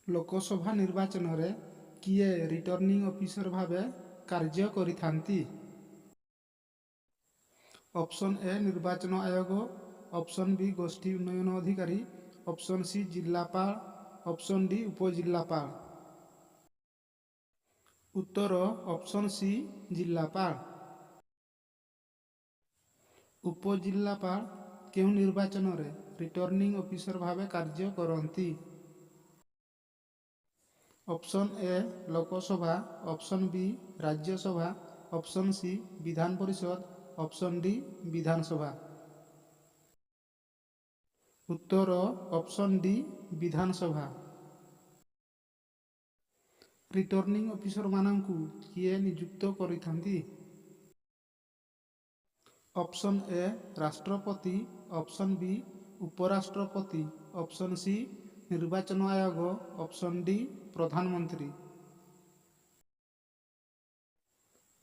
ଲୋକସଭା ନିର୍ବାଚନରେ କିଏ returning officer ଭାବେ କାର୍ଯ୍ୟ କରିଥାନ୍ତି? ଅପସନ୍ ଏ ନିର୍ବାଚନ ଆୟୋଗ, ଅପସନ୍ ବି ଗୋଷ୍ଠୀ ଉନ୍ନୟନ ଅଧିକାରୀ, ଅପସନ୍ ସି ଜିଲ୍ଲାପାଳ, ଅପସନ୍ ଡି ଉପଜିଲ୍ଲାପାଳ। ଉତ୍ତର ଅପସନ୍ ସି ଜିଲ୍ଲାପାଳ। ଉପଜିଲ୍ଲାପାଳ କେଉଁ ନିର୍ବାଚନରେ ରିଟର୍ଣ୍ଣିଂ ଅଫିସର ଭାବେ କାର୍ଯ୍ୟ କରନ୍ତି? Option A Lok Sabha, option B Rajya Sabha, option C Vidhan Parishad, option D ବିଧାନସଭା। ଉତ୍ତର ଅପସନ୍ ଡି ବିଧାନସଭା। ରିଟର୍ଣ୍ଣିଂ ଅଫିସରମାନଙ୍କୁ କିଏ ନିଯୁକ୍ତ କରିଥାନ୍ତି? ଅପସନ୍ ଏ ରାଷ୍ଟ୍ରପତି, ଅପସନ୍ ବି ଉପରାଷ୍ଟ୍ରପତି, ଅପସନ୍ ସି ନିର୍ବାଚନ ଆୟୋଗ, ଅପସନ୍ ଡି ପ୍ରଧାନମନ୍ତ୍ରୀ।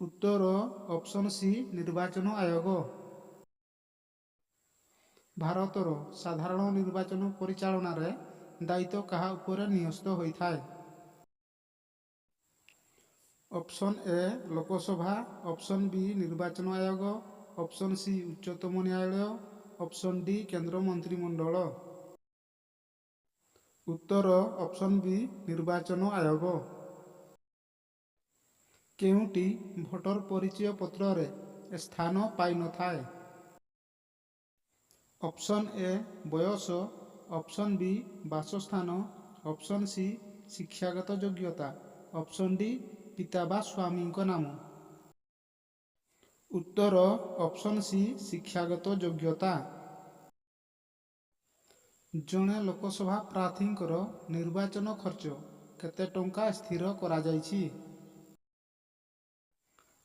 ଉତ୍ତର ଅପସନ୍ ସି ନିର୍ବାଚନ ଆୟୋଗ। ଭାରତର ସାଧାରଣ ନିର୍ବାଚନ ପରିଚାଳନାରେ ଦାୟିତ୍ୱ କାହା ଉପରେ ନ୍ୟସ୍ତ ହୋଇଥାଏ? ଅପସନ୍ ଏ ଲୋକସଭା, ଅପସନ୍ ବି ନିର୍ବାଚନ ଆୟୋଗ, ଅପସନ୍ ସି ଉଚ୍ଚତମ ନ୍ୟାୟାଳୟ, ଅପସନ୍ ଡି କେନ୍ଦ୍ର ମନ୍ତ୍ରିମଣ୍ଡଳ। ଉତ୍ତର ଅପସନ୍ ବି ନିର୍ବାଚନ ଆୟୋଗ। କେଉଁଟି ଭୋଟର ପରିଚୟ ପତ୍ରରେ ସ୍ଥାନ ପାଇନଥାଏ? ଅପସନ୍ ଏ ବୟସ, ଅପସନ୍ ବି ବାସସ୍ଥାନ, ଅପସନ୍ ସି ଶିକ୍ଷାଗତ ଯୋଗ୍ୟତା, ଅପସନ୍ ଡି ପିତା ବା ସ୍ୱାମୀଙ୍କ ନାମ। ଉତ୍ତର ଅପସନ୍ ସି ଶିକ୍ଷାଗତ ଯୋଗ୍ୟତା। ଜଣେ ଲୋକସଭା ପ୍ରାର୍ଥୀଙ୍କର ନିର୍ବାଚନ ଖର୍ଚ୍ଚ କେତେ ଟଙ୍କା ସ୍ଥିର କରାଯାଇଛି?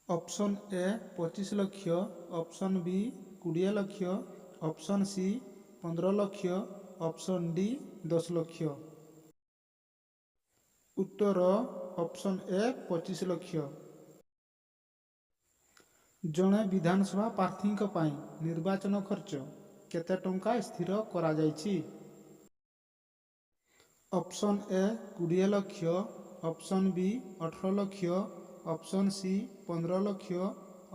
Option A 25 lakh, option B 20 lakh, option C 15 lakh, option D 10 ଲକ୍ଷ। ଉତ୍ତର ଅପସନ୍ ଏ 25 ଲକ୍ଷ। ଜଣେ ବିଧାନସଭା ପ୍ରାର୍ଥୀଙ୍କ ପାଇଁ ନିର୍ବାଚନ ଖର୍ଚ୍ଚ କେତେ ଟଙ୍କା ସ୍ଥିର କରାଯାଇଛି? Option A 20 lakh, option B 18 lakh, option C 15 lakh,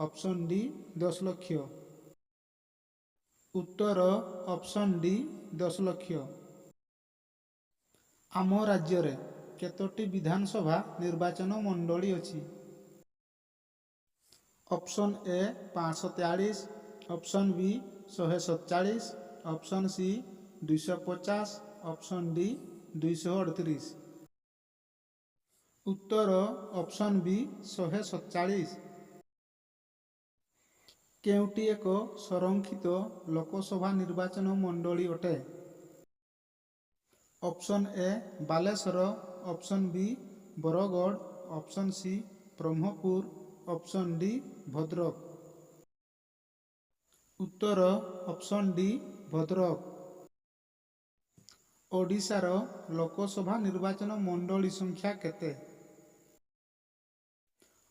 option D 10 ଲକ୍ଷ। ଉତ୍ତର ଅପସନ୍ ଡି 10 ଲକ୍ଷ। ଆମ ରାଜ୍ୟରେ କେତୋଟି ବିଧାନସଭା ନିର୍ବାଚନ ମଣ୍ଡଳୀ ଅଛି? Option A 543, option B 147, option C 250, option D 238। ଉତ୍ତର ଅପସନ୍ ବି 147। କେଉଁଟି ଏକ ସଂରକ୍ଷିତ ଲୋକସଭା ନିର୍ବାଚନ ମଣ୍ଡଳୀ ଅଟେ? Option A Baleswar, option B Bargarh, option C Brahmapur, option D Bhadrak. ଉତ୍ତର ଅପସନ୍ ଡି ଭଦ୍ରକ। ଓଡ଼ିଶାର ଲୋକସଭା ନିର୍ବାଚନ ମଣ୍ଡଳୀ ସଂଖ୍ୟା କେତେ?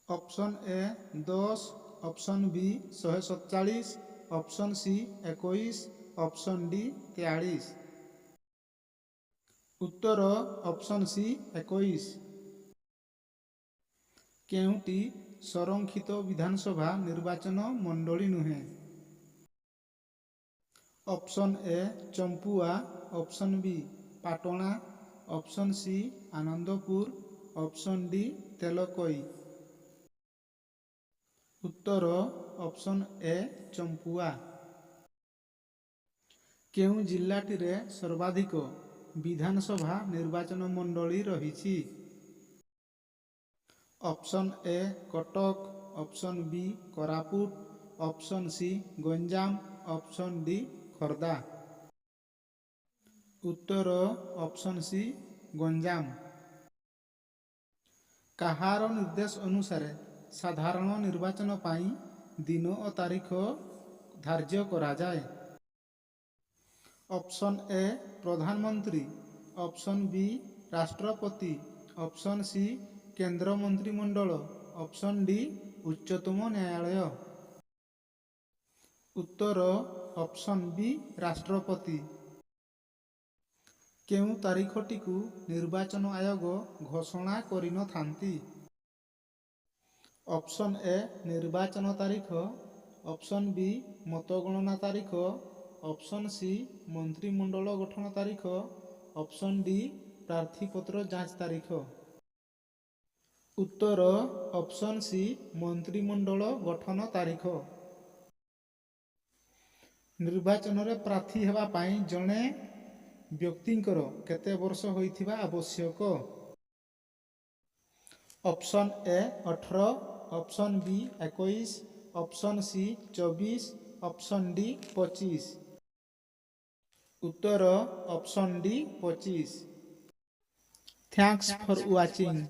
Option A 10, option B 147, option C 21, option D 43। ଉତ୍ତର ଅପସନ୍ ସି 21। କେଉଁଟି ସଂରକ୍ଷିତ ବିଧାନସଭା ନିର୍ବାଚନ ମଣ୍ଡଳୀ ନୁହେଁ? Option A Champua, option B Patna, option C Anandapur, option D Telkoi. ଉତ୍ତର ଅପସନ୍ ଏ ଚମ୍ପୁଆ। କେଉଁ ଜିଲ୍ଲାଟିରେ ସର୍ବାଧିକ ବିଧାନସଭା ନିର୍ବାଚନ ମଣ୍ଡଳୀ ରହିଛି? Option A Cuttack, option B Koraput, option C Ganjam, option D Khordha. ଉତ୍ତର ଅପସନ୍ ସି ଗଞ୍ଜାମ। କାହାର ନିର୍ଦ୍ଦେଶ ଅନୁସାରେ ସାଧାରଣ ନିର୍ବାଚନ ପାଇଁ ଦିନ ଓ ତାରିଖ ଧାର୍ଯ୍ୟ କରାଯାଏ? ଅପସନ୍ ଏ ପ୍ରଧାନମନ୍ତ୍ରୀ, ଅପସନ୍ ବି ରାଷ୍ଟ୍ରପତି, ଅପସନ୍ ସି କେନ୍ଦ୍ର ମନ୍ତ୍ରିମଣ୍ଡଳ, ଅପସନ୍ ଡି ଉଚ୍ଚତମ ନ୍ୟାୟାଳୟ। ଉତ୍ତର ଅପସନ୍ ବି ରାଷ୍ଟ୍ରପତି। କେଉଁ ତାରିଖଟିକୁ ନିର୍ବାଚନ ଆୟୋଗ ଘୋଷଣା କରିନଥାନ୍ତି? ଅପସନ୍ ଏ ନିର୍ବାଚନ ତାରିଖ, ଅପସନ୍ ବି ମତଗଣନା ତାରିଖ, ଅପସନ୍ ସି ମନ୍ତ୍ରିମଣ୍ଡଳ ଗଠନ ତାରିଖ, ଅପସନ୍ ଡି ପ୍ରାର୍ଥୀପତ୍ର ଯାଞ୍ଚ ତାରିଖ। ଉତ୍ତର ଅପସନ୍ ସି ମନ୍ତ୍ରିମଣ୍ଡଳ ଗଠନ ତାରିଖ। ନିର୍ବାଚନରେ ପ୍ରାର୍ଥୀ ହେବା ପାଇଁ ଜଣେ ବ୍ୟକ୍ତିଙ୍କର କେତେ ବର୍ଷ ହୋଇଥିବା ଆବଶ୍ୟକ? Option A 18, option B 21, option C 24, option D 25। ଉତ୍ତର option D 25। Thanks for watching.